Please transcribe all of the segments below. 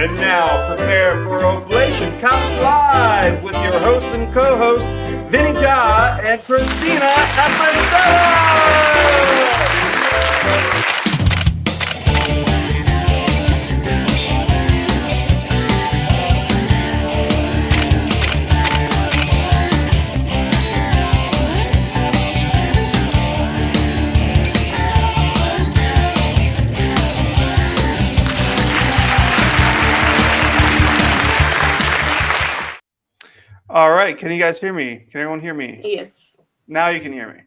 And now, prepare for Oblation Comics Live with your host and co-host, Vinny and Christina Episode! All right, can you guys hear me? Can everyone hear me? Yes. Now you can hear me.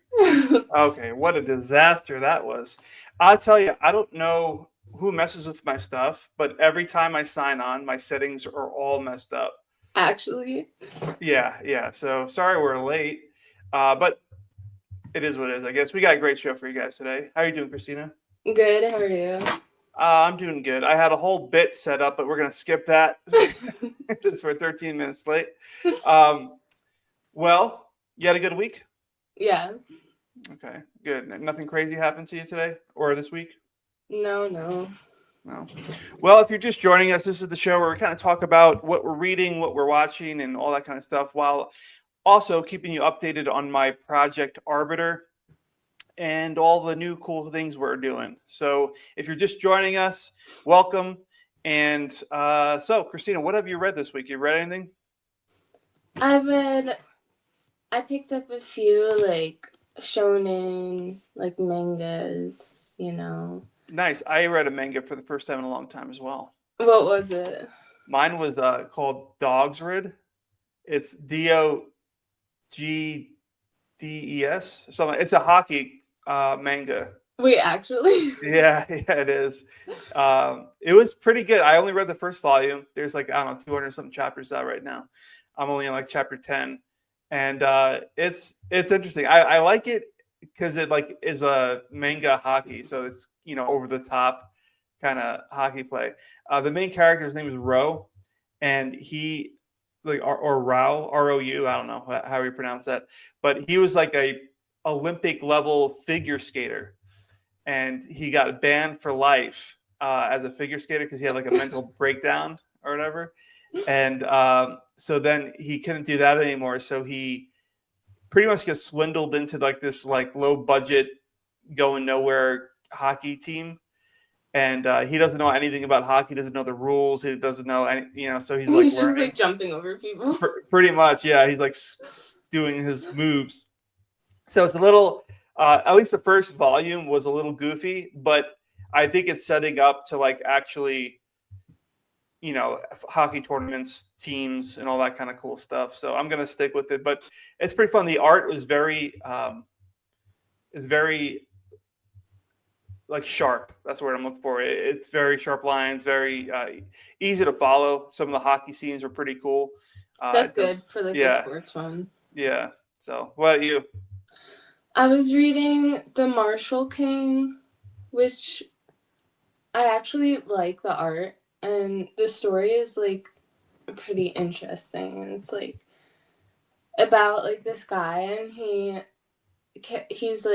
Okay, what a disaster that was. I'll tell you, I don't know who messes with my stuff, but every time I sign on, my settings are all messed up. Actually? Yeah. So sorry we're late, but it is what it is, I guess. We got a great show for you guys today. How are you doing, Christina? Good, how are you? I'm doing good. I had a whole bit set up, but we're going to skip that since we're 13 minutes late. Well, you had a good week? Yeah. Okay, good. Nothing crazy happened to you today or this week? No. Well, if you're just joining us, this is the show where we kind of talk about what we're reading, what we're watching, and all that kind of stuff, while also keeping you updated on my project Arbiter and all the new cool things we're doing. So if you're just joining us, welcome. And so, Christina, what have you read this week? You read anything? I picked up a few, shonen, mangas, Nice. I read a manga for the first time in a long time as well. What was it? Mine was called Dogs Rid. It's DOGDES. Something. It's a hockey manga. Wait, actually? Yeah, it is. It was pretty good. I only read the first volume. There's 200 something chapters out right now. I'm only in chapter 10, and it's interesting. I like it because it is a manga hockey, so it's over the top kind of hockey play. The main character's name is Ro, and he or Rao, ROU, I don't know how you pronounce that, but he was a Olympic level figure skater, and he got banned for life as a figure skater because he had a mental breakdown or whatever. And so then he couldn't do that anymore. So he pretty much gets swindled into this low budget, going nowhere hockey team. And he doesn't know anything about hockey. Doesn't know the rules. He doesn't know any. So he's He's learning. just jumping over people. Pretty much, yeah. He's doing his moves. So it's a little. At least the first volume was a little goofy, but I think it's setting up to actually, hockey tournaments, teams, and all that kind of cool stuff. So I'm gonna stick with it, but it's pretty fun. The art was very, sharp. That's the word I'm looking for. It's very sharp lines, very easy to follow. Some of the hockey scenes are pretty cool. That's good for the sports one. Yeah. So what about you? I was reading The Martial King, which I actually like the art, and the story is pretty interesting. And it's about this guy, and he's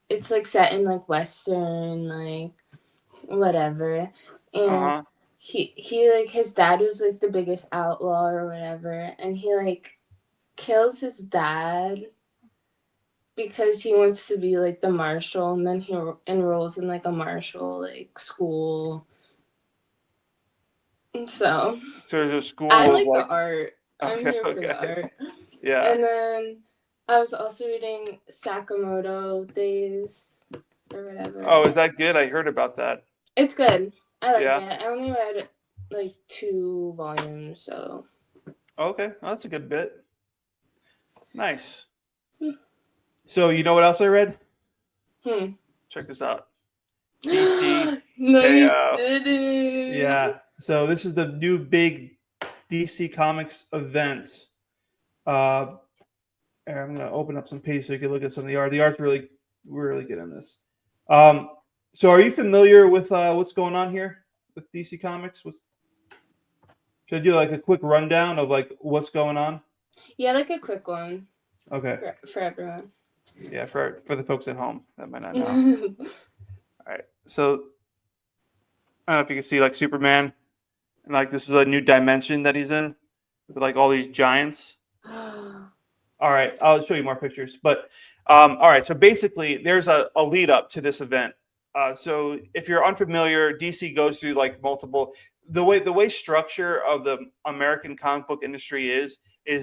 it's set in Western, whatever, and he his dad was the biggest outlaw or whatever, and he kills his dad because he wants to be the marshal, and then he enrolls in a martial school. So there's a school. I like the art. I'm here for the art. Yeah. And then I was also reading Sakamoto Days or whatever. Oh, is that good? I heard about that. It's good. I like it. I only read 2 volumes, so. Okay, well, that's a good bit. Nice. So you know what else I read? Check this out. DC. No, you didn't. Yeah. So this is the new big DC Comics event. I'm going to open up some pages so you can look at some of the art. The art's really good in this. So are you familiar with what's going on here with DC Comics? Should I do a quick rundown of what's going on? Yeah, a quick one. Okay. For everyone. Yeah, for the folks at home that might not know. All right. So I don't know if you can see Superman and like this is a new dimension that he's in with like all these giants. All right, I'll show you more pictures. But all right, so basically, there's a lead up to this event. So if you're unfamiliar, DC goes through like multiple. The way structure of the American comic book industry is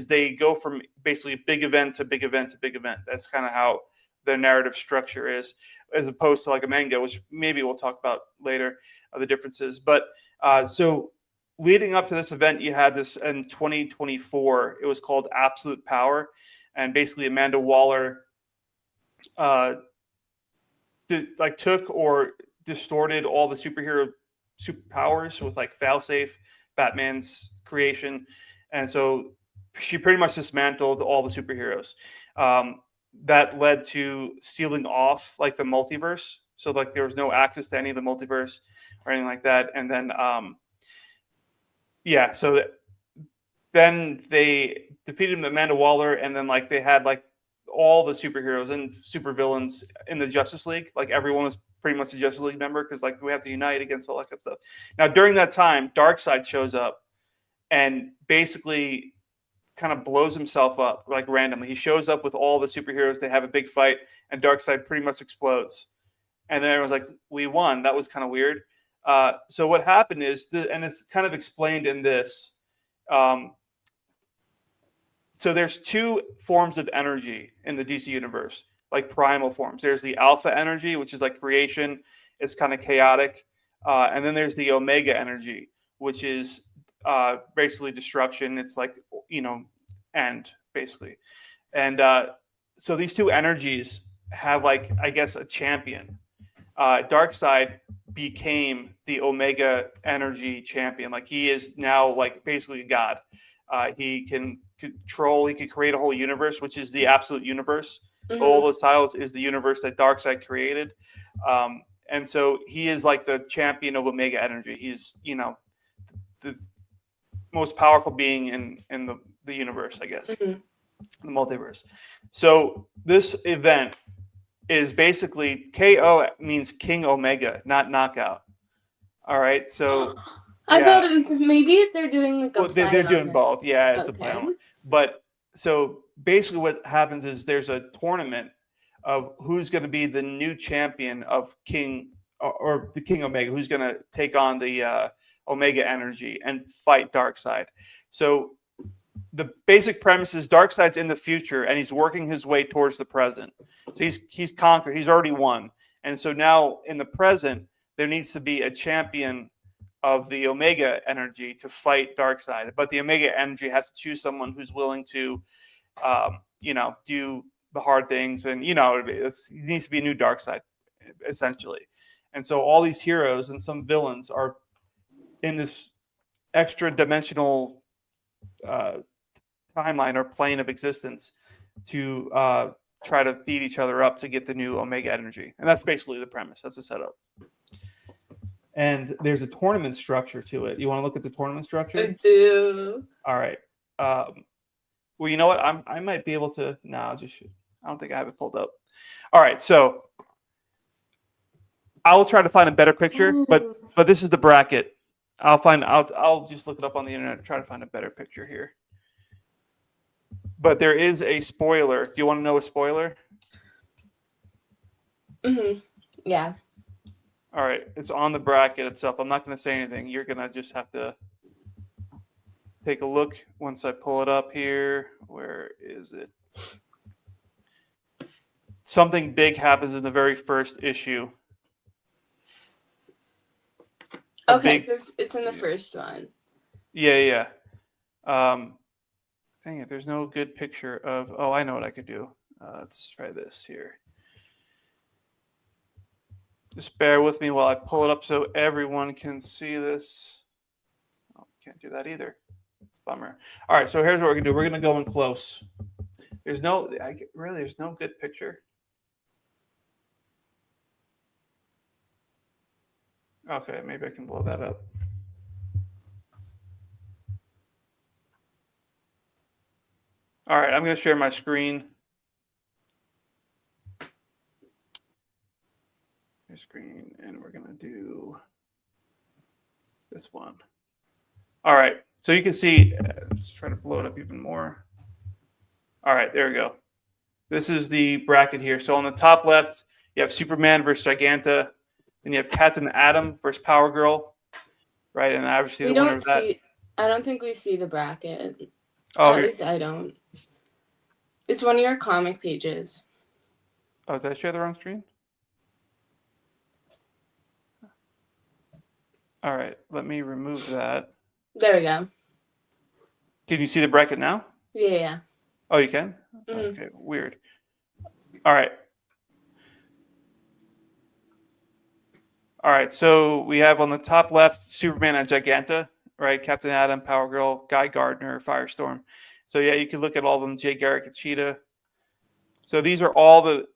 they go from basically big event to big event to big event. That's kind of how the narrative structure is, as opposed to like a manga, which maybe we'll talk about later, the differences. But so leading up to this event, you had this in 2024. It was called Absolute Power, and basically Amanda Waller took or distorted all the superhero superpowers with like failsafe, Batman's creation, and so she pretty much dismantled all the superheroes. That led to sealing off like the multiverse, so like there was no access to any of the multiverse or anything like that, and then yeah, so then they defeated Amanda Waller, and then like they had like all the superheroes and supervillains in the Justice League. Like everyone was pretty much a Justice League member because like we have to unite against all that kind of stuff. Now during that time, Darkseid shows up and basically kind of blows himself up like randomly. He shows up with all the superheroes. They have a big fight, and Darkseid pretty much explodes. And then everyone's like, "We won." That was kind of weird. So what happened is, and it's kind of explained in this. So there's two forms of energy in the DC universe, like primal forms. There's the alpha energy, which is like creation. It's kind of chaotic. And then there's the omega energy, which is basically destruction. It's like, end, basically. And so these two energies have like, I guess, a champion. Darkseid became the omega energy champion. Like he is now like basically a god. He can control, he could create a whole universe, which is the absolute universe. Mhm. All those tiles is the universe that Darkseid created. And so he is like the champion of omega energy. He's, the most powerful being in the universe, I guess, Mhm. the multiverse. So this event is basically KO means King Omega, not knockout. All right, so I yeah, thought it was maybe they're doing like a well, play they're on doing it. both. Yeah, it's a play Okay. on. But so basically, what happens is there's a tournament of who's going to be the new champion of King or the King Omega, who's going to take on the Omega energy and fight Darkseid. So the basic premise is Darkseid's in the future and he's working his way towards the present. So he's conquered. He's already won. And so now in the present, there needs to be a champion of the Omega energy to fight Darkseid. But the Omega energy has to choose someone who's willing to, do the hard things. And, it needs to be a new Darkseid, essentially. And so all these heroes and some villains are in this extra dimensional timeline or plane of existence to try to beat each other up to get the new Omega energy. And that's basically the premise. That's the setup. And there's a tournament structure to it. You want to look at the tournament structure? I do. All right. Well, you know what? I might be able to. No, I'll just shoot. I don't think I have it pulled up. All right. So I will try to find a better picture, but this is the bracket. I'll just look it up on the internet and try to find a better picture here. But there is a spoiler. Do you want to know a spoiler? Mm-hmm. Yeah. All right. It's on the bracket itself. I'm not going to say anything. You're going to just have to take a look once I pull it up here. Where is it? Something big happens in the very first issue. Okay, so it's in the first one. Yeah. Dang it, there's no good picture of. Oh, I know what I could do. Let's try this here. Just bear with me while I pull it up so everyone can see this. Oh, can't do that either. Bummer. All right, so here's what we're gonna do. We're gonna go in close. There's no good picture. Okay, maybe I can blow that up. All right, I'm gonna share my screen. Your screen, and we're gonna do this one. All right. So you can see, let's try to blow it up even more. All right, there we go. This is the bracket here. So on the top left, you have Superman versus Giganta. Then you have Captain Atom versus Power Girl, right? And obviously We the winner don't of that. see. I don't think we see the bracket. Oh, At least I don't. It's one of your comic pages. oh, did I share the wrong screen? All right, let me remove that. There we go. Can you see the bracket now? Yeah. Oh, you can? Mm-hmm. Okay, weird. All right. All right, so we have on the top left Superman and Giganta, right? Captain Atom, Power Girl, Guy Gardner, Firestorm. So yeah, you can look at all of them. Jay Garrick and Cheetah. So these are all the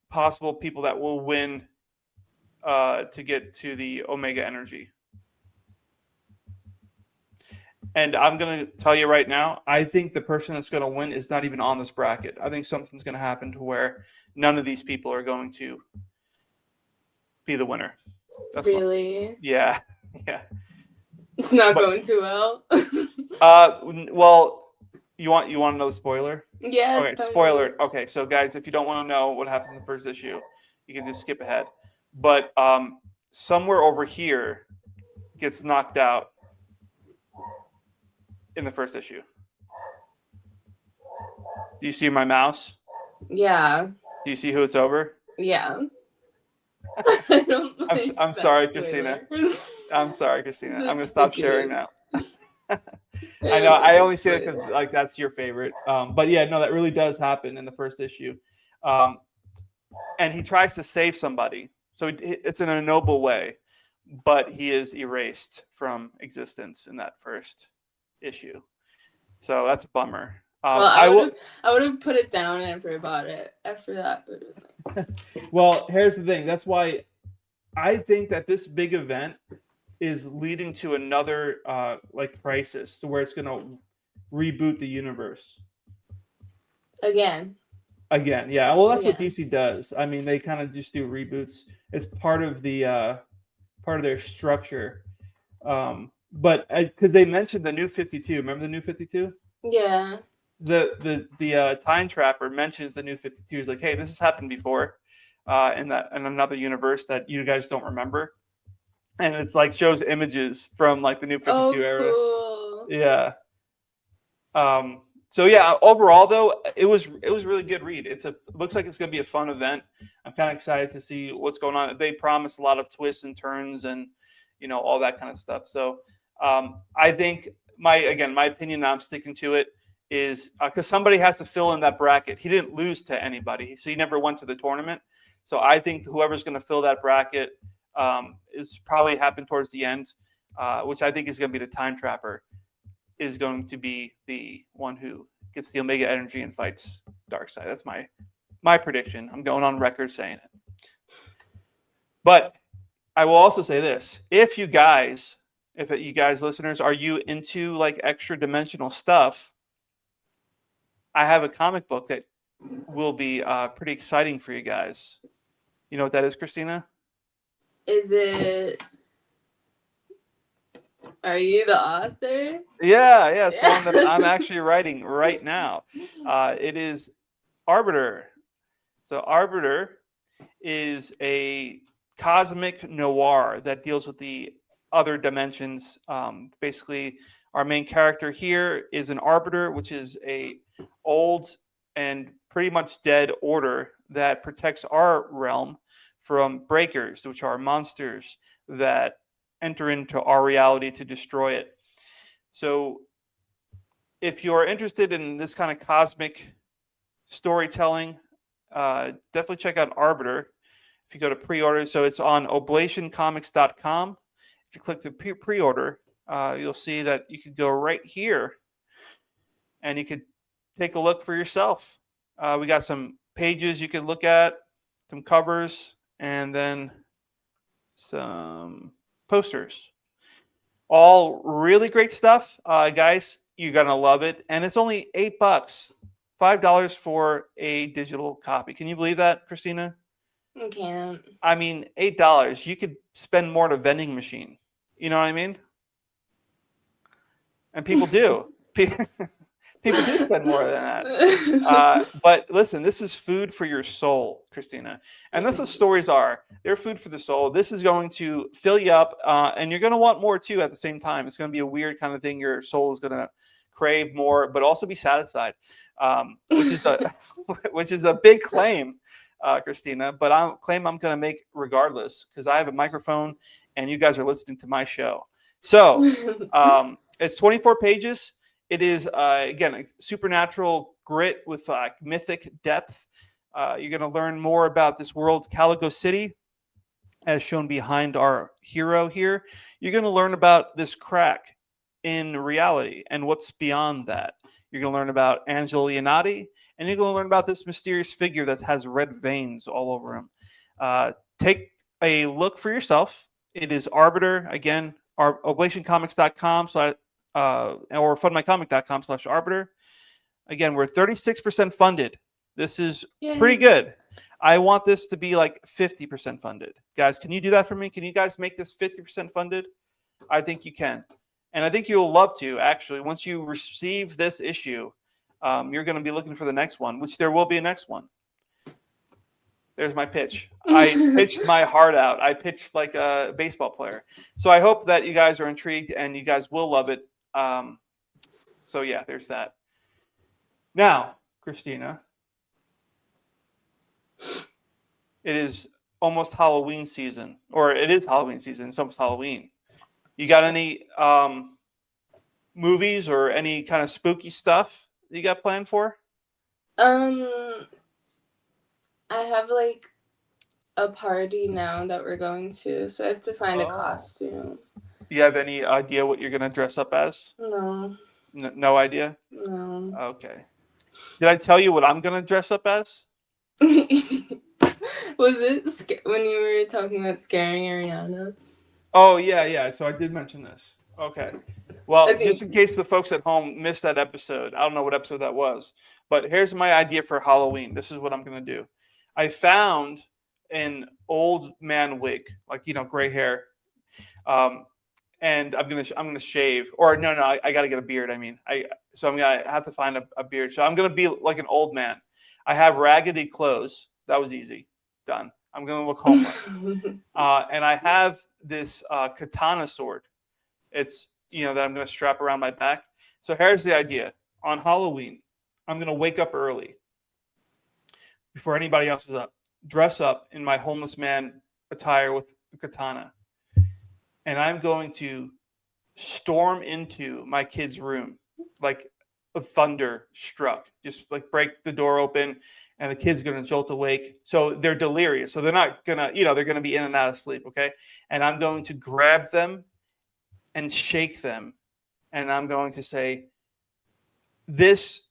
possible people that will win to get to the Omega Energy. And I'm going to tell you right now, I think the person that's going to win is not even on this bracket. I think something's going to happen to where none of these people are going to be the winner. That's really? Yeah. It's not going too well. Well, you want to know the spoiler? Yeah. Okay, spoiler. Okay, so guys, if you don't want to know what happens in the first issue, you can just skip ahead. But somewhere over here gets knocked out in the first issue. Do you see my mouse? Yeah. Do you see who it's over? Yeah. I'm sorry, Christina. I'm sorry, Christina. I'm gonna stop sharing now. I know. I only say it because like that's your favorite. But yeah, no, that really does happen in the first issue. And he tries to save somebody, so it's in a noble way, but he is erased from existence in that first issue. So that's a bummer. Well, I would have put it down after I bought it. After that. Well, here's the thing. That's why I think that this big event is leading to another like crisis, where it's going to reboot the universe again. Yeah, well, that's what DC does. I mean, they kind of just do reboots. It's part of the part of their structure. But because they mentioned the New 52, remember the New 52? Yeah. The Time Trapper mentions the New 52. He's like, hey, this has happened before in another universe that you guys don't remember. And it's like shows images from like the New 52 era. Cool. Yeah. So yeah, overall though, it was really good read. It looks like it's gonna be a fun event. I'm kind of excited to see what's going on. They promised a lot of twists and turns and all that kind of stuff. So I think my opinion, I'm sticking to it, is because somebody has to fill in that bracket. He didn't lose to anybody, so he never went to the tournament. So I think whoever's going to fill that bracket is probably happened towards the end, which I think is going to be the Time Trapper, is going to be the one who gets the Omega Energy and fights Darkseid. That's my prediction. I'm going on record saying it. But I will also say this: if you guys listeners, are you into like extra dimensional stuff, I have a comic book that will be pretty exciting for you guys. You know what that is, Christina? Is it? Are you the author? Yeah, it's the one that I'm actually writing right now. It is Arbiter. So Arbiter is a cosmic noir that deals with the other dimensions. Basically, our main character here is an Arbiter, which is a old and pretty much dead order that protects our realm from breakers, which are monsters that enter into our reality to destroy it. So if you're interested in this kind of cosmic storytelling, definitely check out Arbiter. If you go to pre-order, so it's on oblationcomics.com. If you click the pre-order, you'll see that you could go right here and you could take a look for yourself. We got some pages you can look at, some covers, and then some posters. All really great stuff. Guys, you're going to love it. And it's only $8, $5 for a digital copy. Can you believe that, Christina? I can't. I mean, $8. You could spend more at a vending machine. You know what I mean? and people do. People do spend more than that. But listen, this is food for your soul, Christina. And that's what stories are. They're food for the soul. This is going to fill you up, and you're going to want more too at the same time. It's going to be a weird kind of thing. Your soul is going to crave more, but also be satisfied, which is a which is a big claim, Christina. But I'm going to make regardless because I have a microphone, and you guys are listening to my show. So it's 24 pages. It is, again, a supernatural grit with mythic depth. You're going to learn more about this world, Calico City, as shown behind our hero here. You're going to learn about this crack in reality and what's beyond that. You're going to learn about Angelo Leonati, and you're going to learn about this mysterious figure that has red veins all over him. Take a look for yourself. It is Arbiter, again, oblationcomics.com or fundmycomic.com/arbiter. Again, we're 36% funded. This is pretty good. I want this to be like 50% funded. Guys, can you do that for me? Can you guys make this 50% funded? I think you can. And I think you'll love to, actually. Once you receive this issue, you're going to be looking for the next one, which there will be a next one. There's my pitch. I pitched my heart out. I pitched like a baseball player. So I hope that you guys are intrigued and you guys will love it. So yeah, there's that. Now, Christina, it is almost Halloween season, or it is Halloween season. It's almost Halloween. You got any movies or any kind of spooky stuff you got planned for? I have like a party now that we're going to, so I have to find a costume. You have any idea what you're going to dress up as? No. No idea? No. Okay. Did I tell you what I'm going to dress up as? Was it when you were talking about scaring Ariana? Oh, yeah. So I did mention this. Okay. Well, just in case the folks at home missed that episode, I don't know what episode that was, but here's my idea for Halloween. This is what I'm going to do. I found an old man wig, like, gray hair. And I'm gonna shave, or no, I gotta get a beard. So I'm gonna have to find a beard. So I'm gonna be like an old man. I have raggedy clothes. That was easy, done. I'm gonna look homeless. And I have this katana sword. It's that I'm gonna strap around my back. So here's the idea: on Halloween, I'm gonna wake up early before anybody else is up, dress up in my homeless man attire with the katana. And I'm going to storm into my kid's room like a thunder struck, just like break the door open, and the kid's going to jolt awake. So they're delirious. So they're not going to, they're going to be in and out of sleep. Okay. And I'm going to grab them and shake them. And I'm going to say, this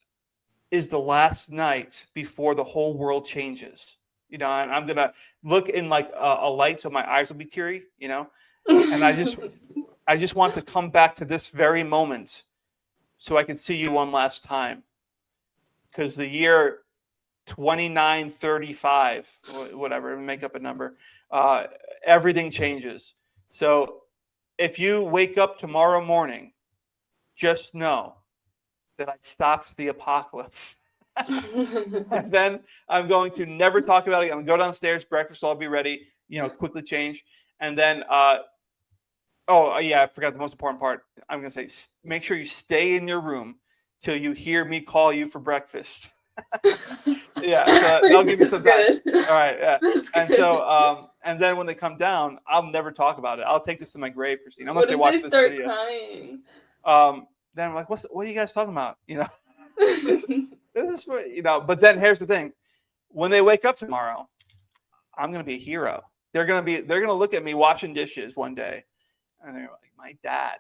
is the last night before the whole world changes. And I'm going to look in like a light so my eyes will be teary, And I just want to come back to this very moment so I can see you one last time. Because the year 2935, whatever, make up a number, everything changes. So if you wake up tomorrow morning, just know that I stopped the apocalypse. And then I'm going to never talk about it. I'm going to go downstairs, breakfast will all be ready, quickly change. And then I forgot the most important part. I'm going to say, make sure you stay in your room till you hear me call you for breakfast. Yeah, so that'll give you some time. All right, yeah. And so, and then when they come down, I'll never talk about it. I'll take this to my grave, Christina, unless they watch this video. Crying? Then I'm like, what are you guys talking about? This is for, But then here's the thing: when they wake up tomorrow, I'm going to be a hero. They're going to look at me washing dishes one day. And they're like, my dad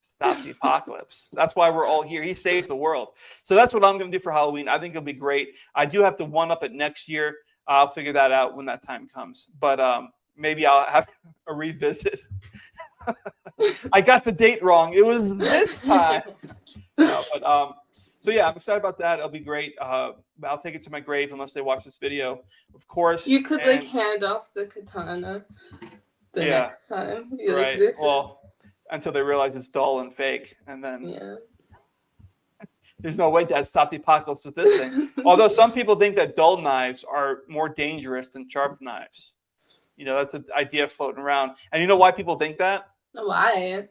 stopped the apocalypse. That's why we're all here. He saved the world. So that's what I'm going to do for Halloween. I think it'll be great. I do have to one-up it next year. I'll figure that out when that time comes. But maybe I'll have a revisit. I got the date wrong. It was this time. So yeah, I'm excited about that. It'll be great. I'll take it to my grave unless they watch this video, of course. You could hand off the katana. Next time. Right. until they realize it's dull and fake, and then Yeah. there's no way to stop the apocalypse with this thing. Although some people think that dull knives are more dangerous than sharp knives. That's an idea floating around. And you know why people think that? Why?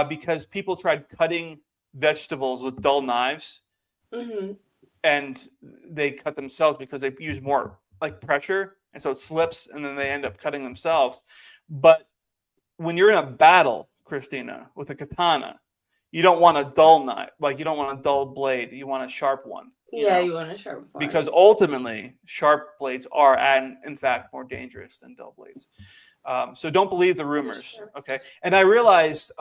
Because people tried cutting vegetables with dull knives, Mm-hmm. and they cut themselves because they use more like pressure, and so it slips, and then they end up cutting themselves. But when you're in a battle, Christina, with a katana, you don't want a dull knife. Like, you don't want a dull blade. You want a sharp one. Yeah, you want a sharp one. Because ultimately, sharp blades are, and in fact, more dangerous than dull blades. So don't believe the rumors, Sure. okay? And I realized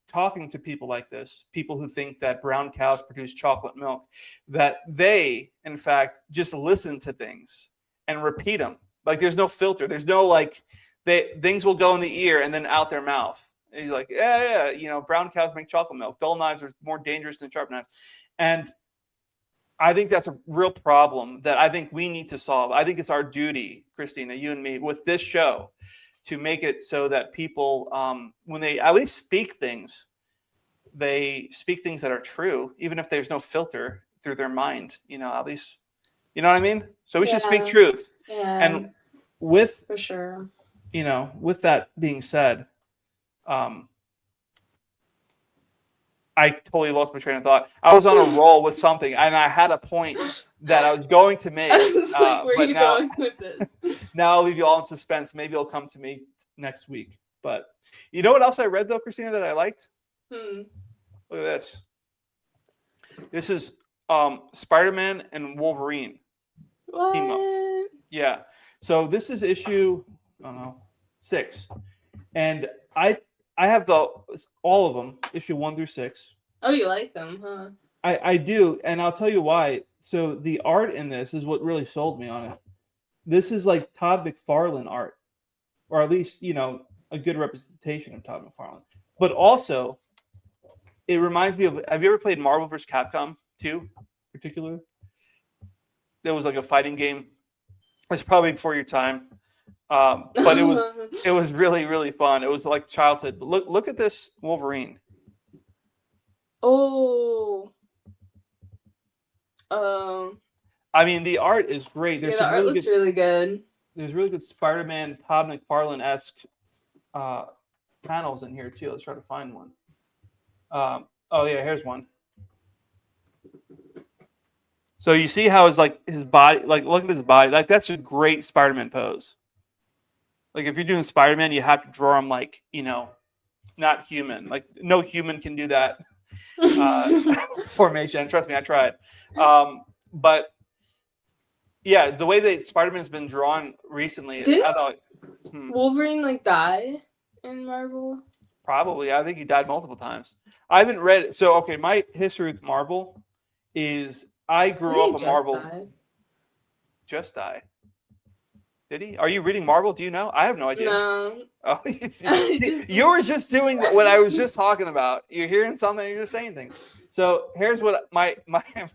talking to people like this, people who think that brown cows produce chocolate milk, that they, in fact, just listen to things and repeat them. Like, there's no filter. There's no, like, things will go in the ear and then out their mouth. And he's like, yeah, brown cows make chocolate milk. Dull knives are more dangerous than sharp knives. And I think that's a real problem that I think we need to solve. I think it's our duty, Christina, you and me, with this show, to make it so that people, when they at least speak things, they speak things that are true, even if there's no filter through their mind, at least, you know what I mean? So we should speak truth. Yeah, and with, for sure. With that being said, I totally lost my train of thought. I was on a roll with something, and I had a point that I was going to make. I was like, where are you going with this? Now I'll leave you all in suspense. Maybe it'll come to me next week. But you know what else I read, though, Christina, that I liked? Look at this. This is Spider-Man and Wolverine. What? Team up. Yeah. So this is issue, 6. And I have all of them, issue 1 through 6. Oh, you like them, huh? I do, and I'll tell you why. So the art in this is what really sold me on it. This is like Todd McFarlane art, or at least, a good representation of Todd McFarlane. But also, it reminds me of, have you ever played Marvel vs. Capcom 2, particularly? It was like a fighting game. It's probably before your time. But it was really, really fun. It was like childhood. But look at this Wolverine. Oh. I mean, the art is great. There's the art looks really good. There's really good Spider-Man, Todd McFarlane-esque panels in here too. Let's try to find one. Oh yeah, here's one. So you see how his body, like, look at his body. Like, that's a great Spider-Man pose. Like, if you're doing Spider-Man, you have to draw him like, not human. Like, no human can do that formation. Trust me, I tried. But yeah, the way that Spider-Man's been drawn recently, Wolverine die in Marvel? Probably. I think he died multiple times. I haven't read it. So, okay, my history with Marvel is I grew up a Marvel. Just died. Did he? Are you reading Marvel? Do you know? I have no idea. No. Oh, you were just doing what I was just talking about. You're hearing something, you're just saying things. So here's what my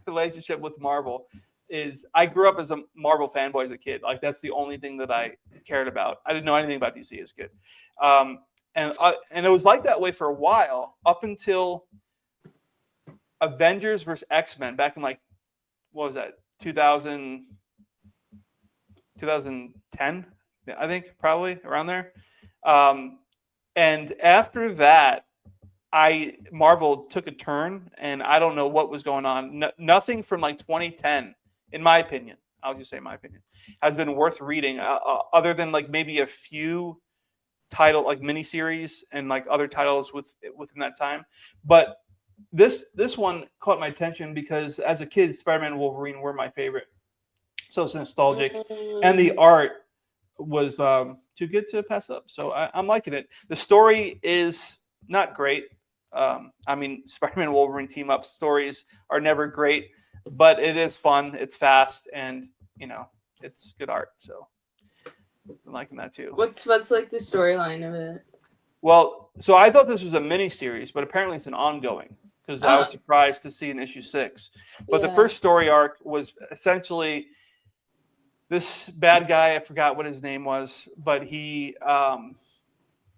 relationship with Marvel is. I grew up as a Marvel fanboy as a kid. Like, that's the only thing that I cared about. I didn't know anything about DC as a kid. And it was like that way for a while, up until Avengers versus X-Men back in, like, what was that? 2010, I think, probably around there. And after that, Marvel took a turn, and I don't know what was going on. Nothing from like 2010, in my opinion, I'll just say my opinion, has been worth reading, other than like maybe a few like miniseries and like other titles within that time. But this one caught my attention because as a kid, Spider-Man and Wolverine were my favorite. So it's nostalgic, and the art was too good to pass up. So I'm liking it. The story is not great. I mean, Spider-Man and Wolverine team up stories are never great, but it is fun. It's fast, and it's good art. So I'm liking that too. What's like the storyline of it? Well, so I thought this was a mini series, but apparently it's an ongoing, because I was surprised to see in issue 6. But the first story arc was essentially this bad guy, I forgot what his name was, but he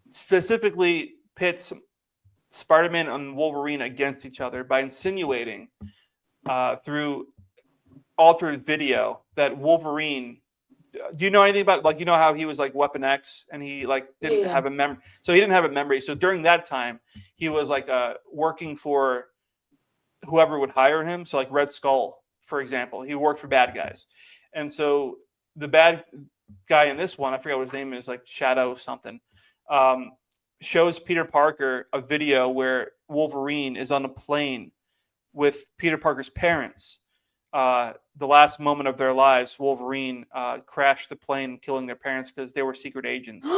specifically pits Spider-Man and Wolverine against each other by insinuating through altered video that Wolverine. Do you know anything about, like, you know how he was like Weapon X and he like didn't Yeah. have a memory? So he didn't have a memory. So during that time, he was like working for whoever would hire him. So like Red Skull, for example, he worked for bad guys, and so the bad guy in this one, I forget what his name is, like Shadow something, um, shows Peter Parker a video where Wolverine is on a plane with Peter Parker's parents. The last moment of their lives, Wolverine crashed the plane, killing their parents because they were secret agents.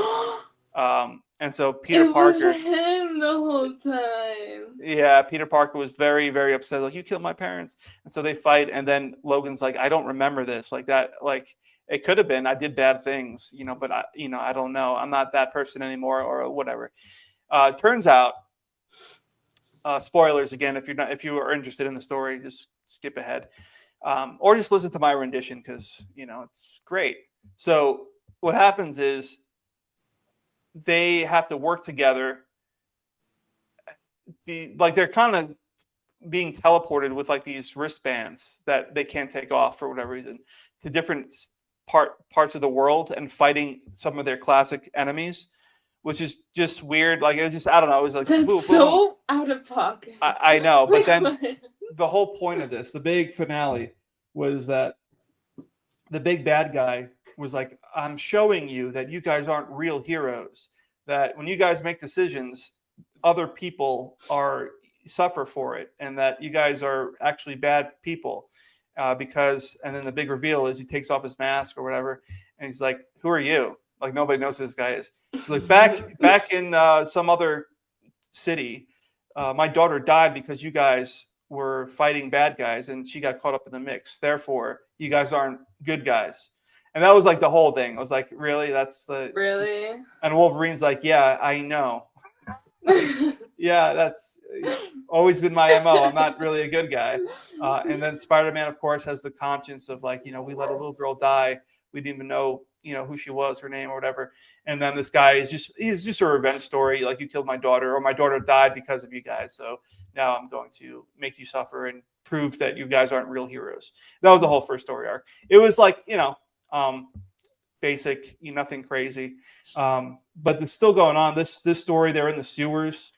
And so Peter It was Parker, him the whole time. yeah, Peter Parker was very, very upset. Like, you killed my parents. And so they fight. And then Logan's like, I don't remember this. Like that, like it could have been, I did bad things, but I don't know. I'm not that person anymore or whatever. Turns out, spoilers again, if you are interested in the story, just skip ahead. Or just listen to my rendition because it's great. So what happens is they have to work together. They're kind of being teleported with like these wristbands that they can't take off for whatever reason to different parts of the world and fighting some of their classic enemies, which is just weird. Like it was just, I don't know. It was like That's boom, so boom. out of pocket. I know, but then What? the whole point of this, the big finale, was that the big bad guy was like, I'm showing you that you guys aren't real heroes. That when you guys make decisions, other people suffer for it, and that you guys are actually bad people. Because, and then the big reveal is he takes off his mask or whatever, and he's like, "Who are you?" Like nobody knows who this guy is. Like back in some other city, my daughter died because you guys were fighting bad guys and she got caught up in the mix. Therefore, you guys aren't good guys. And that was like the whole thing. I was like, really? That's the Really? and Wolverine's like, yeah, I know. Yeah, that's always been my MO. I'm not really a good guy. And then Spider-Man, of course, has the conscience of like, we let a little girl die. We didn't even know, who she was, her name or whatever. And then this guy he's just a revenge story. Like, you killed my daughter, or my daughter died because of you guys. So now I'm going to make you suffer and prove that you guys aren't real heroes. That was the whole first story arc. It was like, basic, nothing crazy. But it's still going on. This story, they're in the sewers,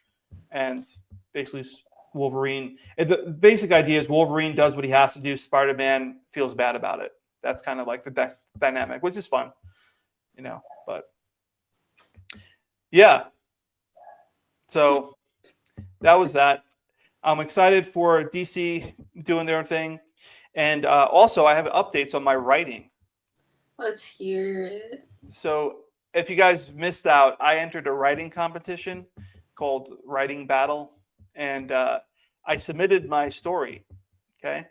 and basically Wolverine. The basic idea is Wolverine does what he has to do. Spider-Man feels bad about it. That's kind of like the dynamic, which is fun, But yeah, so that was that. I'm excited for DC doing their own thing, and also I have updates on my writing. Let's hear it. So if you guys missed out, I entered a writing competition called Writing Battle, and I submitted my story, okay?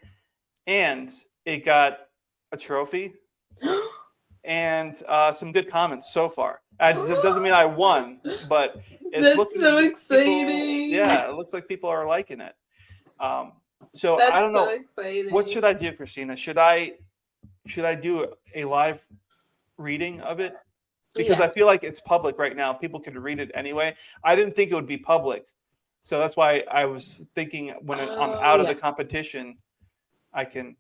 And it got a trophy and some good comments so far. It doesn't mean I won, but it's That's looking so exciting. exciting. Yeah, it looks like people are liking it. So That's I don't know. so exciting. What should I do, Christina? Should I do a live reading of it? Because I feel like it's public right now. People can read it anyway. I didn't think it would be public. So that's why I was thinking when I'm out of the competition, I can,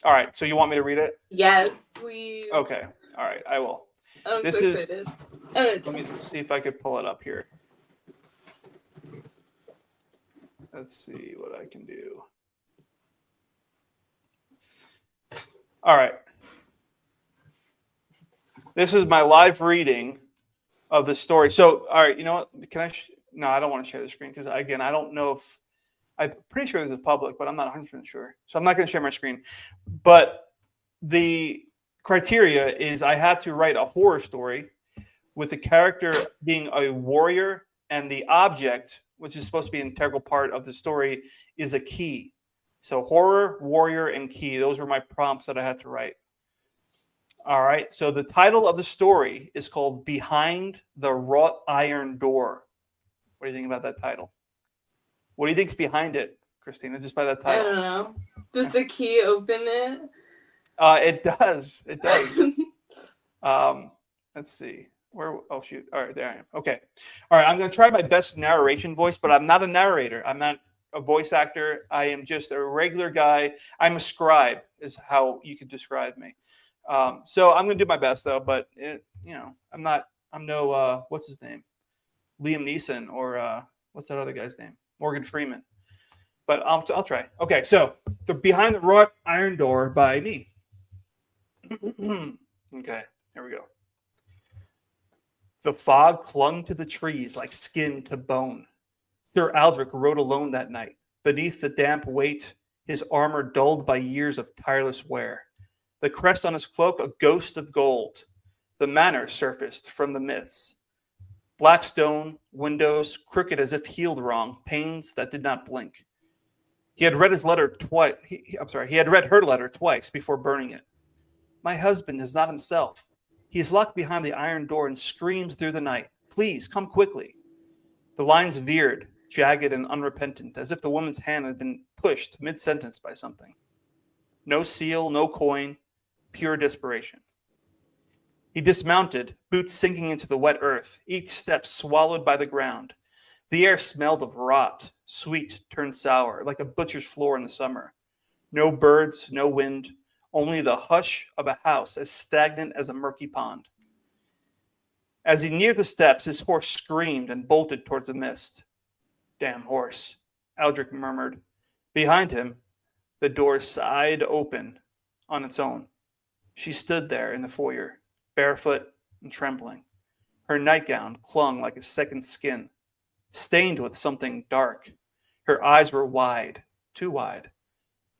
All right. So you want me to read it? Yes, please. Okay. All right. I will. I'm This so is. excited. Let me see if I could pull it up here. Let's see what I can do. All right. This is my live reading of the story. So, all right, you know what? Can I? No, I don't want to share the screen because, again, I don't know if I'm pretty sure this is public, but I'm not 100% sure. So I'm not going to share my screen. But the criteria is I had to write a horror story with the character being a warrior, and the object, which is supposed to be an integral part of the story, is a key. So horror, warrior, and key. Those were my prompts that I had to write. All right. So the title of the story is called Behind the Wrought Iron Door. What do you think about that title? What do you think's behind it, Christina, just by that title? I don't know. Does the key open it? It does. It does. Let's see. Where? Oh shoot! All right, there I am. Okay, all right. I'm going to try my best narration voice, but I'm not a narrator. I'm not a voice actor. I am just a regular guy. I'm a scribe, is how you could describe me. So I'm going to do my best though. But I'm not. I'm no. What's his name? Liam Neeson or what's that other guy's name? Morgan Freeman. But I'll try. Okay, so the Behind the Wrought Iron Door by me. Okay, here we go. The fog clung to the trees like skin to bone. Sir Aldrich rode alone that night. Beneath the damp weight, his armor dulled by years of tireless wear. The crest on his cloak a ghost of gold. The manor surfaced from the myths. Black stone, windows, crooked as if healed wrong, panes that did not blink. He had read his letter twice. He had read her letter twice before burning it. My husband is not himself. He is locked behind the iron door and screams through the night. Please, come quickly. The lines veered, jagged and unrepentant, as if the woman's hand had been pushed mid-sentence by something. No seal, no coin, pure desperation. He dismounted, boots sinking into the wet earth, each step swallowed by the ground. The air smelled of rot, sweet turned sour, like a butcher's floor in the summer. No birds, no wind, only the hush of a house as stagnant as a murky pond. As he neared the steps, his horse screamed and bolted towards the mist. Damn horse, Aldrich murmured. Behind him, the door sighed open on its own. She stood there in the foyer, barefoot and trembling. Her nightgown clung like a second skin, stained with something dark. Her eyes were wide, too wide.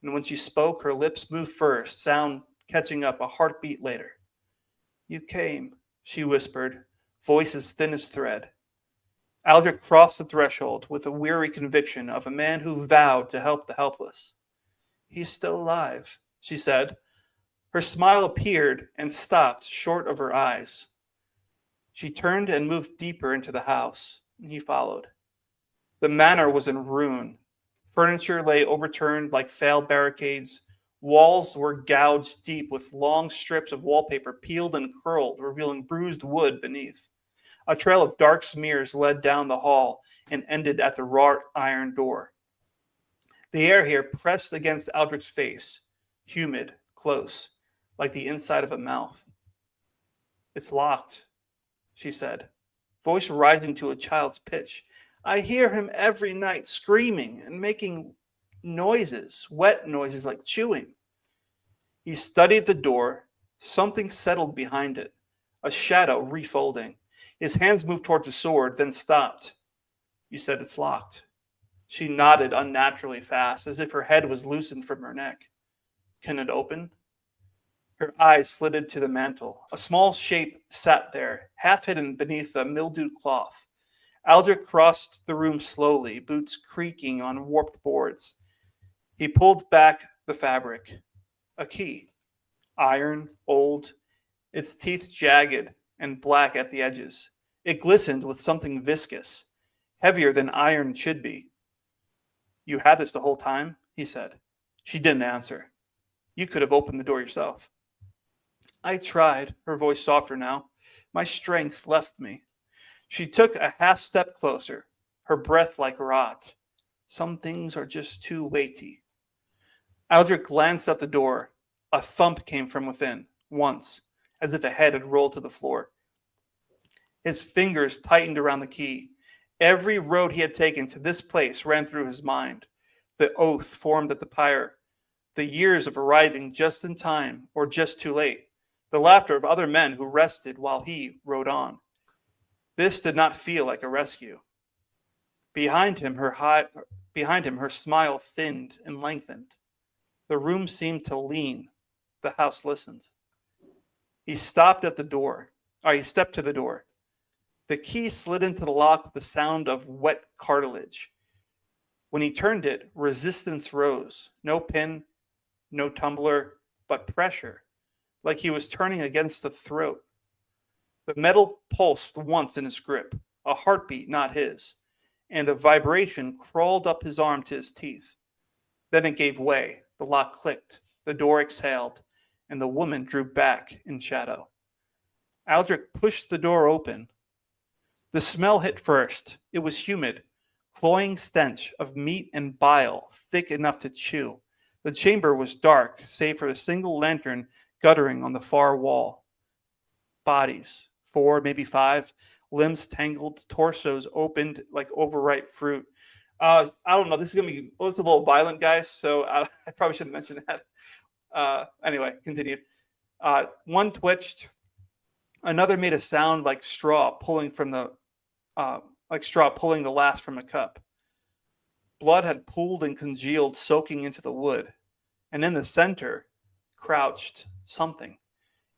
And when she spoke, her lips moved first, sound catching up a heartbeat later. You came, she whispered, voice as thin as thread. Aldrich crossed the threshold with a weary conviction of a man who vowed to help the helpless. He's still alive, she said. Her smile appeared and stopped short of her eyes. She turned and moved deeper into the house, and he followed. The manor was in ruin. Furniture lay overturned like failed barricades. Walls were gouged deep with long strips of wallpaper peeled and curled, revealing bruised wood beneath. A trail of dark smears led down the hall and ended at the wrought iron door. The air here pressed against Aldrich's face, humid, close, like the inside of a mouth. It's locked, she said, voice rising to a child's pitch. I hear him every night screaming and making noises, wet noises like chewing. He studied the door. Something settled behind it, a shadow refolding. His hands moved towards the sword, then stopped. You said it's locked. She nodded unnaturally fast, as if her head was loosened from her neck. Can it open? Her eyes flitted to the mantel. A small shape sat there, half hidden beneath a mildewed cloth. Aldrich crossed the room slowly, boots creaking on warped boards. He pulled back the fabric. A key. Iron, old, its teeth jagged and black at the edges. It glistened with something viscous, heavier than iron should be. You had this the whole time, he said. She didn't answer. You could have opened the door yourself. I tried, her voice softer now. My strength left me. She took a half step closer, her breath like rot. Some things are just too weighty. Aldrich glanced at the door. A thump came from within, once, as if a head had rolled to the floor. His fingers tightened around the key. Every road he had taken to this place ran through his mind. The oath formed at the pyre. The years of arriving just in time or just too late. The laughter of other men who rested while he rode on. This did not feel like a rescue. Behind him, her smile thinned and lengthened. The room seemed to lean. The house listened. He stopped at the door. He stepped to the door. The key slid into the lock with the sound of wet cartilage. When he turned it, resistance rose. No pin, no tumbler, but pressure, like he was turning against the throat. The metal pulsed once in his grip, a heartbeat not his, and the vibration crawled up his arm to his teeth. Then it gave way. The lock clicked. The door exhaled, and the woman drew back in shadow. Aldrich pushed the door open. The smell hit first. It was humid, cloying stench of meat and bile, thick enough to chew. The chamber was dark, save for a single lantern guttering on the far wall. Bodies, 4, maybe 5, limbs tangled, torsos opened like overripe fruit. I don't know. This is gonna be. Well, it's a little violent, guys. So I probably shouldn't mention that. Anyway, continue. One twitched. Another made a sound like straw pulling from the straw pulling the last from a cup. Blood had pooled and congealed, soaking into the wood. And in the center, crouched something.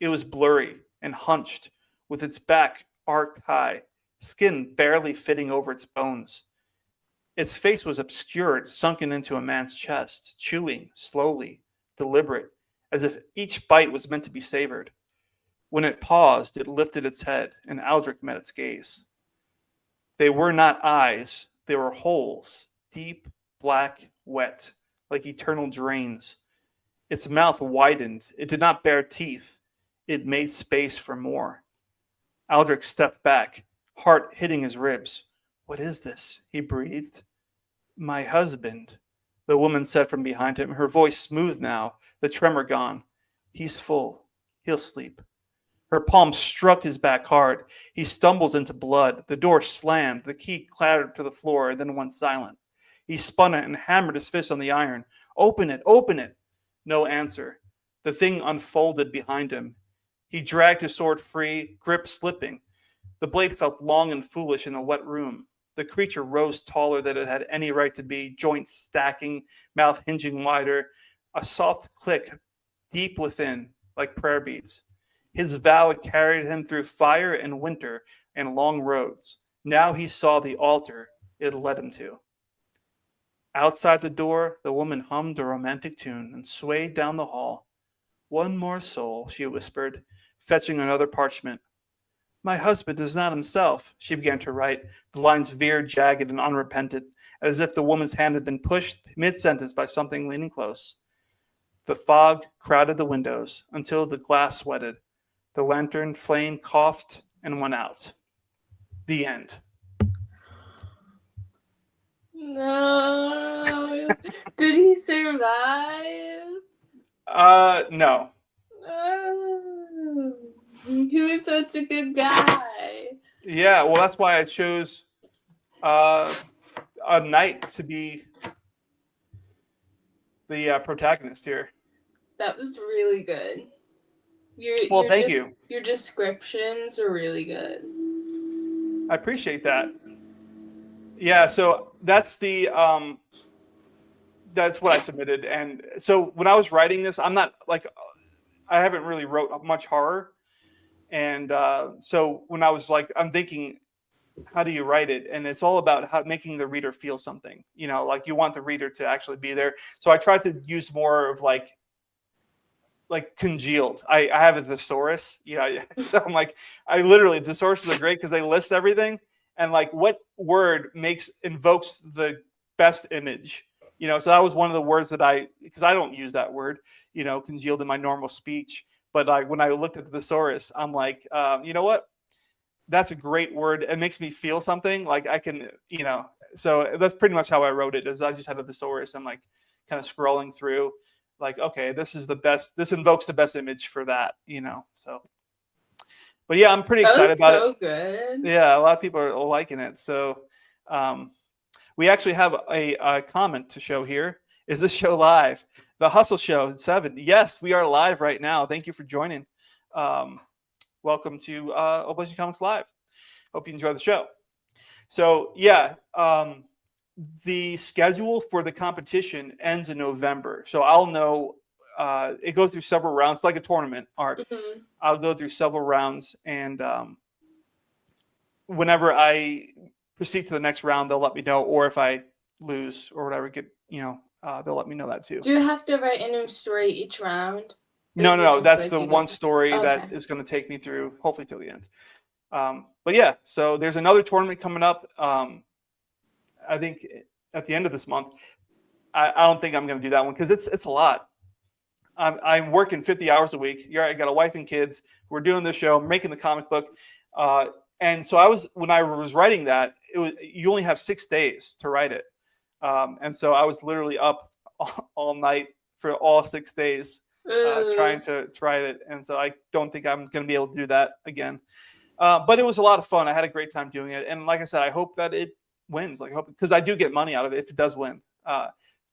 It was blurry and hunched, with its back arched high, skin barely fitting over its bones. Its face was obscured, sunken into a man's chest, chewing, slowly, deliberate, as if each bite was meant to be savored. When it paused, it lifted its head, and Aldrich met its gaze. They were not eyes, they were holes, deep, black, wet, like eternal drains. Its mouth widened. It did not bear teeth. It made space for more. Aldrich stepped back, heart hitting his ribs. "What is this?" he breathed. "My husband," the woman said from behind him, her voice smooth now, the tremor gone. "He's full. He'll sleep." Her palm struck his back hard. He stumbles into blood. The door slammed. The key clattered to the floor and then went silent. He spun it and hammered his fist on the iron. "Open it! Open it!" No answer. The thing unfolded behind him. He dragged his sword free, grip slipping. The blade felt long and foolish in the wet room. The creature rose taller than it had any right to be, joints stacking, mouth hinging wider, a soft click deep within, like prayer beads. His vow had carried him through fire and winter and long roads. Now he saw the altar it led him to. Outside the door, the woman hummed a romantic tune and swayed down the hall. "One more soul," she whispered, fetching another parchment. "My husband is not himself," she began to write. The lines veered jagged and unrepentant, as if the woman's hand had been pushed mid-sentence by something leaning close. The fog crowded the windows until the glass sweated. The lantern flame coughed and went out. The end. No. Did he survive? No. Oh, he was such a good guy. Yeah, well, that's why I chose a knight to be the protagonist here. That was really good. Thank you. Your descriptions are really good. I appreciate that. Yeah, so that's that's what I submitted, and so when I was writing this, I'm not like I haven't really wrote much horror, and so when I was like, I'm thinking, how do you write it? And it's all about making the reader feel something. You know, like you want the reader to actually be there. So I tried to use more of like congealed. I have a thesaurus. Yeah. So I'm like, thesauruses are great because they list everything and like what word invokes the best image. You know, so that was one of the words that because I don't use that word, you know, congealed in my normal speech. But when I looked at the thesaurus, I'm like, you know what? That's a great word. It makes me feel something. Like I can, you know, so that's pretty much how I wrote it. Is I just had a thesaurus. I'm like kind of scrolling through, like, okay, this is the best. This invokes the best image for that, you know. So, but yeah, I'm pretty excited about it. So good. Yeah, a lot of people are liking it. So, we actually have a comment to show here. Is this show live? The Hustle Show 7. Yes, we are live right now. Thank you for joining. Welcome to Oblation Comics Live. Hope you enjoy the show. So yeah, the schedule for the competition ends in November. So I'll know. It goes through several rounds, like a tournament arc. Mm-hmm. I'll go through several rounds, and whenever I proceed to the next round, they'll let me know. Or if I lose or whatever, they'll let me know that too. Do you have to write a new story each round? No. That's the one story that is going to take me through, hopefully, till the end. But yeah, so there's another tournament coming up. I think at the end of this month. I don't think I'm going to do that one because it's a lot. I'm working 50 hours a week. I got a wife and kids. We're doing this show, making the comic book. And so when I was writing that, you only have 6 days to write it. And so I was literally up all night for all 6 days trying to write it. And so I don't think I'm going to be able to do that again. But it was a lot of fun. I had a great time doing it. And like I said, I hope that it wins. Like, because I do get money out of it if it does win.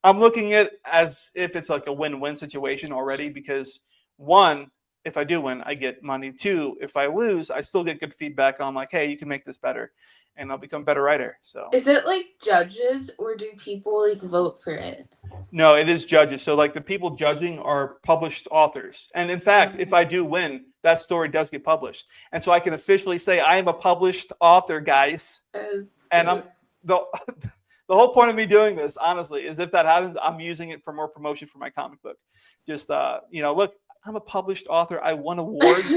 I'm looking at it as if it's like a win-win situation already, because 1, if I do win, I get money. 2, if I lose, I still get good feedback on like, hey, you can make this better, and I'll become a better writer. So is it like judges, or do people like vote for it? No, it is judges. So like the people judging are published authors. And in fact, if I do win, that story does get published. And so I can officially say I am a published author, guys. And I'm the whole point of me doing this, honestly, is if that happens, I'm using it for more promotion for my comic book. Just look, I'm a published author. I won awards,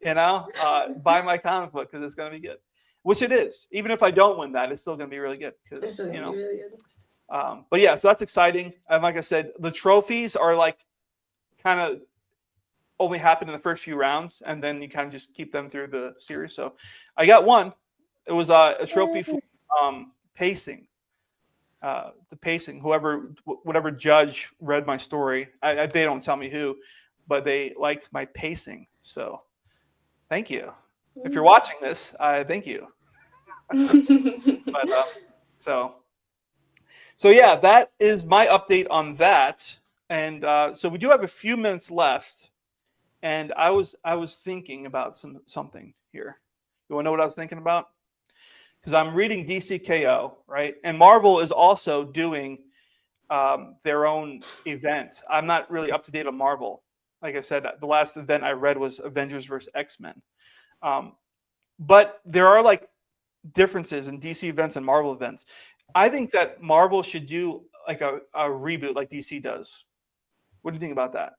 by my comic book, because it's going to be good, which it is. Even if I don't win that, it's still going to be really good. Because Be really good. But yeah, so that's exciting. And like I said, the trophies are like kind of only happen in the first few rounds, and then you kind of just keep them through the series. So I got one. It was a trophy for pacing. The pacing. Whatever judge read my story, they don't tell me who, but they liked my pacing. So thank you. If you're watching this, thank you. But So yeah, that is my update on that. And so we do have a few minutes left, and I was thinking about something here. You want to know what I was thinking about? Because I'm reading DCKO, right? And Marvel is also doing their own event. I'm not really up to date on Marvel. Like I said, the last event I read was Avengers vs. X-Men. But there are like differences in DC events and Marvel events. I think that Marvel should do like a reboot like DC does. What do you think about that?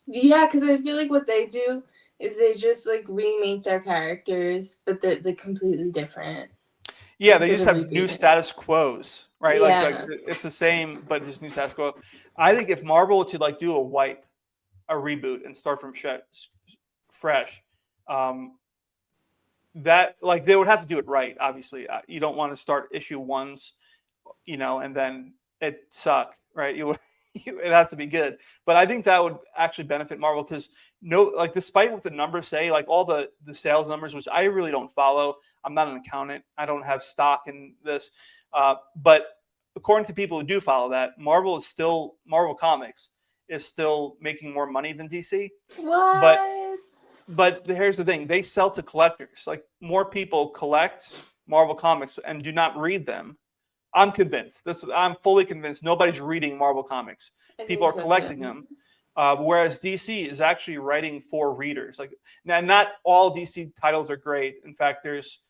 Yeah, because I feel like what they do is they just like remake their characters, but they're completely different. Yeah, they just have new status quos, right? Yeah. Like it's the same, but just new status quo. I think if Marvel to like do a reboot and start from fresh, that like they would have to do it right. Obviously, you don't want to start issue 1s, and then it suck, right? It has to be good. But I think that would actually benefit Marvel, because despite what the numbers say, like all the sales numbers, which I really don't follow. I'm not an accountant. I don't have stock in this. But according to people who do follow that, Marvel Comics is still making more money than DC. What? But here's the thing. They sell to collectors. Like, more people collect Marvel Comics and do not read them. I'm convinced. I'm fully convinced nobody's reading Marvel Comics. People are collecting them. Whereas DC is actually writing for readers. Like, now, not all DC titles are great. In fact, there's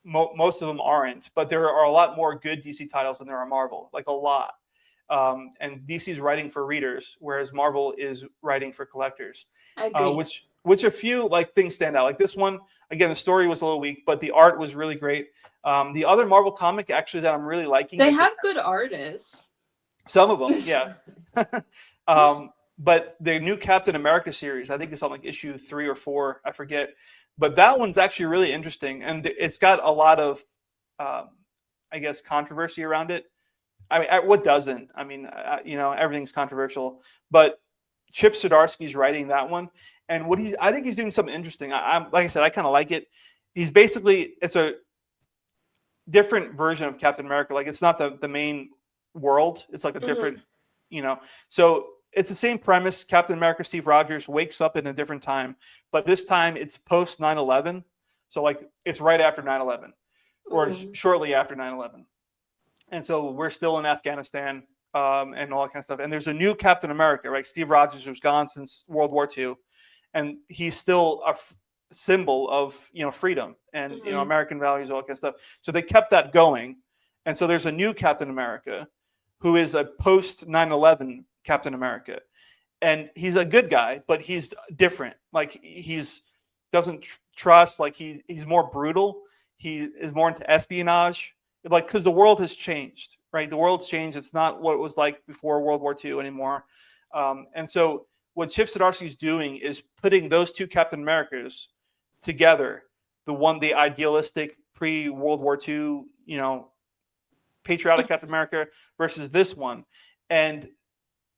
most of them aren't. But there are a lot more good DC titles than there are Marvel. Like, a lot. And DC is writing for readers, whereas Marvel is writing for collectors. I agree. Which a few like things stand out. Like this one, again, the story was a little weak, but the art was really great. The other Marvel comic actually that I'm really liking. They have good artists. Some of them, yeah. But the new Captain America series, I think it's on like issue 3 or 4, I forget. But that one's actually really interesting, and it's got a lot of, I guess, controversy around it. I mean, what doesn't? I mean, everything's controversial. But Chip Zdarsky's writing that one, and I think he's doing something interesting. Like I said, I kind of like it. It's a different version of Captain America. Like, it's not the main world. It's like a different, So it's the same premise. Captain America, Steve Rogers, wakes up in a different time, but this time it's post 9/11. So like it's right after 9/11, or shortly after 9/11. And so we're still in Afghanistan, and all that kind of stuff. And there's a new Captain America, right? Steve Rogers was gone since World War II, and he's still a symbol of freedom and American values, all that kind of stuff. So they kept that going, and so there's a new Captain America who is a post 9/11 Captain America, and he's a good guy, but he's different. Like, he's doesn't trust. Like, he's more brutal. He is more into espionage. Like, because the world has changed, right? The world's changed. It's not what it was like before World War II anymore. And so what Chip Zdarsky is doing is putting those two Captain Americas together. The idealistic pre-World War II, patriotic Captain America versus this one. And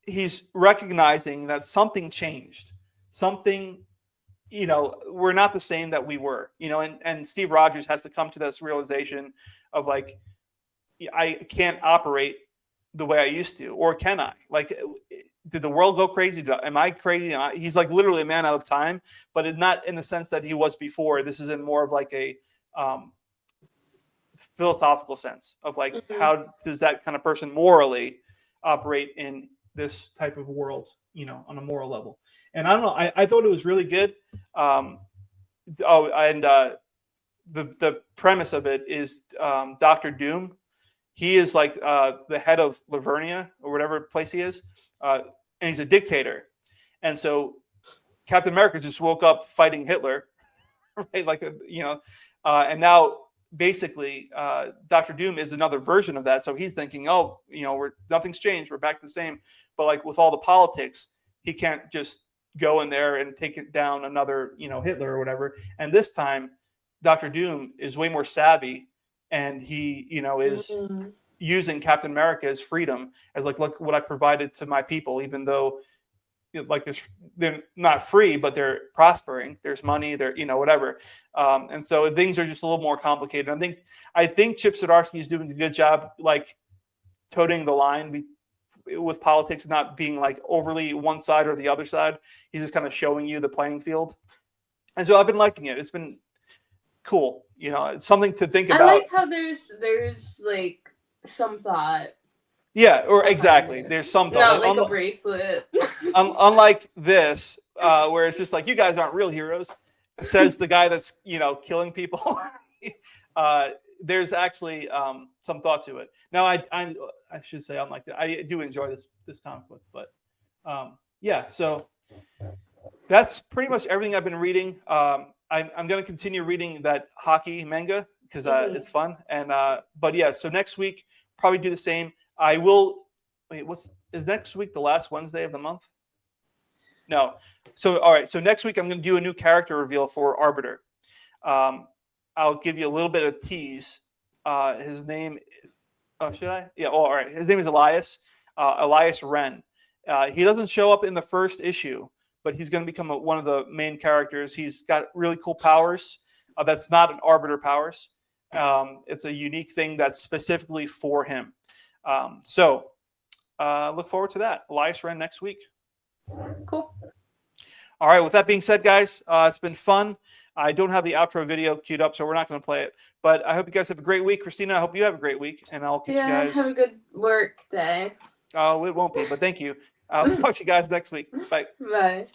he's recognizing that something changed. Something, we're not the same that we were, and Steve Rogers has to come to this realization of like, I can't operate the way I used to, or can I? Like, did the world go crazy? Am I crazy? He's like literally a man out of time, but it's not in the sense that he was before. This is in more of like a philosophical sense of like, how does that kind of person morally operate in this type of world, on a moral level. And I don't know, I thought it was really good. The premise of it is Dr. Doom. He is like the head of Lavernia or whatever place he is, and he's a dictator. And so Captain America just woke up fighting Hitler, right? Like, and now basically Dr. Doom is another version of that. So he's thinking, nothing's changed. We're back the same. But like with all the politics, he can't just go in there and take it down another, Hitler or whatever. And this time, Dr. Doom is way more savvy, and he, is using Captain America's freedom as like, look what I provided to my people, even though like they're not free, but they're prospering. There's money, they're, whatever. And so things are just a little more complicated. I think Chip Zdarsky is doing a good job, like toting the line with politics, not being like overly one side or the other side. He's just kind of showing you the playing field. And so I've been liking it. It's been cool. It's something to think about. I like how there's like some thought. Yeah, or exactly. There's some thought. Not like a bracelet. Unlike this, where it's just like, you guys aren't real heroes, says the guy that's, killing people. There's actually some thought to it. Now, I should say, unlike that, I do enjoy this comic book, but yeah. So that's pretty much everything I've been reading. I'm going to continue reading that hockey manga because it's fun. And but yeah, so next week probably do the same. I will. Wait, is next week the last Wednesday of the month? No. So all right. So next week I'm going to do a new character reveal for Arbiter. I'll give you a little bit of tease. His name. Oh, should I? Yeah. Oh, all right. His name is Elias. Elias Wren. He doesn't show up in the first issue, but he's going to become one of the main characters. He's got really cool powers. That's not an Arbiter powers. It's a unique thing that's specifically for him. So look forward to that. Elias Wren next week. Cool. All right. With that being said, guys, it's been fun. I don't have the outro video queued up, so we're not going to play it. But I hope you guys have a great week. Christina, I hope you have a great week. And I'll catch you guys. Have a good work day. Oh, it won't be, but thank you. I'll talk to you guys next week. Bye. Bye.